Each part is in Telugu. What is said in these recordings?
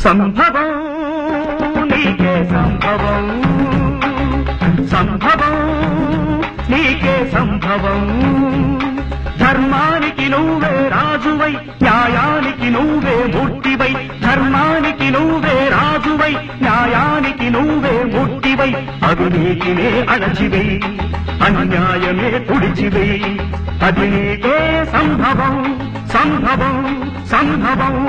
సంభవం నీకే సంభవం, సంభవం నీకే సంభవం. ధర్మానికి నువ్వే రాజువై, న్యాయానికి నువ్వే మూర్తివై. ధర్మానికి నువ్వే రాజువై, న్యాయానికి నువ్వే మూర్తివై. అవినీతినే అణచివై, అన్యాయమే తుడిచివై. అది నీకే సంభవం, సంభవం, సంభవం.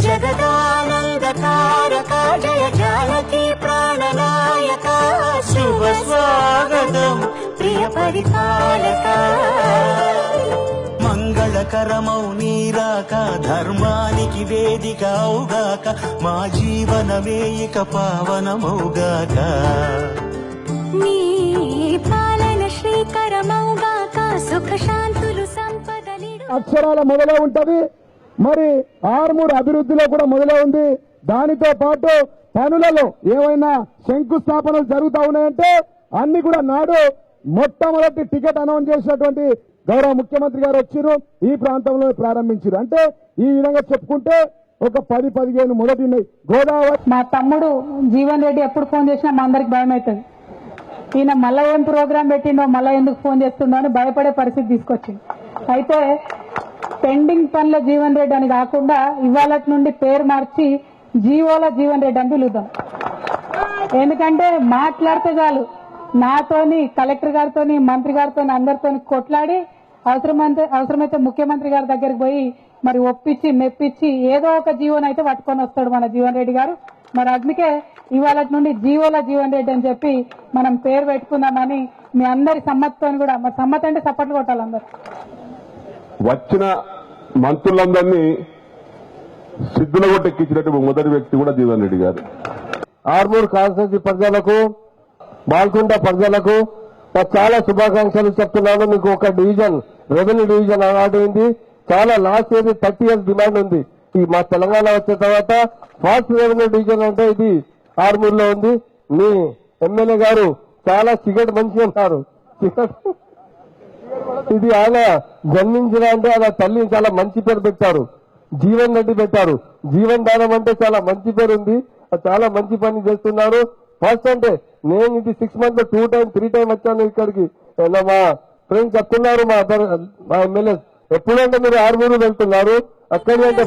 జగదానందకారక జయ జానకి ప్రాణనాయక శుభ స్వాగతం ప్రియ పరిపాలక. మంగళకరమౌ నీరాక ధర్మానికి వేదిక అవుగాక మా జీవనమే ఇక పావనమౌగాక. నీ పాలన శ్రీకరమౌగాక సుఖ శాంతులు సంపదలి అక్షరాల మొదలే ఉంటది. మరి ఆర్మూర్ అభివృద్ధిలో కూడా మొదలే ఉంది. దానితో పాటు పనులలో ఏమైనా శంకుస్థాపనలు జరుగుతా ఉన్నాయంటే అన్ని కూడా నాడు మొట్టమొదటి టికెట్ అనౌన్స్ చేసినటువంటి గౌరవ ముఖ్యమంత్రి గారు వచ్చారు, ఈ ప్రాంతంలో ప్రారంభించారు. అంటే ఈ విధంగా చెప్పుకుంటే ఒక 10-15 మొదటి గోదావరి. మా తమ్ముడు జీవన్ రెడ్డి ఎప్పుడు ఫోన్ చేసినా మా అందరికి భయం అవుతుంది. ఈయన మళ్ళా ఏం ప్రోగ్రాం పెట్టిండో, మళ్ళా ఎందుకు ఫోన్ చేస్తుండో అని భయపడే పరిస్థితి తీసుకొచ్చింది. అయితే పెండింగ్ పనుల జీవన్ రెడ్డి అని కాకుండా ఇవాళ నుండి పేరు మార్చి జీవోల జీవన్ రెడ్డి అని పిలుద్దాం. ఎందుకంటే మాట్లాడితే చాలు నాతోని, కలెక్టర్ గారితోని, మంత్రి గారితోని, అందరితోని కొట్లాడి అవసరమైతే ముఖ్యమంత్రి గారి దగ్గరికి పోయి మరి ఒప్పించి మెప్పించి ఏదో ఒక జీవోని అయితే పట్టుకొని వస్తాడు మన జీవన్ రెడ్డి గారు. మరి అందుకే ఇవాళ నుండి జీవోల జీవన్ రెడ్డి అని చెప్పి మనం పేరు పెట్టుకుందామని మీ అందరి సమ్మతితో కూడా, మరి సమ్మతి అంటే సపోర్ట్లు కొట్టాలి అందరు. వచ్చిన మంత్రులందరినీ సిద్ధుల కొట్టెక్కించినట్టు మొదటి వ్యక్తి కూడా జీవన్ రెడ్డి గారు. ఆర్మూర్ కాన్స్టిట్యూన్సీ ప్రజలకు, బాల్కొండ ప్రజలకు చాలా శుభాకాంక్షలు చెప్తున్నాను. మీకు ఒక డివిజన్, రెవెన్యూ డివిజన్ అవార్డు అయింది. చాలా లాస్ట్ ఇయర్ 30 years డిమాండ్ ఉంది. ఈ మా తెలంగాణ వచ్చిన తర్వాత ఫాస్ట్ రెవెన్యూ డివిజన్ అంటే ఇది ఆర్మూర్ లో ఉంది. మీ ఎమ్మెల్యే గారు చాలా సిగరెట్ మంచి అన్నారు. ఇది ఆయన జన్మించిన అంటే ఆయన తల్లి చాలా మంచి పేరు పెట్టారు, జీవన్ రెడ్డి పెట్టారు. జీవన్ దానం అంటే చాలా మంచి పేరు ఉంది. చాలా మంచి పని చేస్తున్నారు. ఫస్ట్ అంటే నేను ఇది 6 months 2 times 3 times వచ్చాను ఇక్కడికి. మా ఫ్రెండ్స్ చెప్తున్నారు, మా ఎమ్మెల్యే ఎప్పుడంటే మీరు ఆర్మూరు వెళ్తున్నారు, అక్కడి అంటే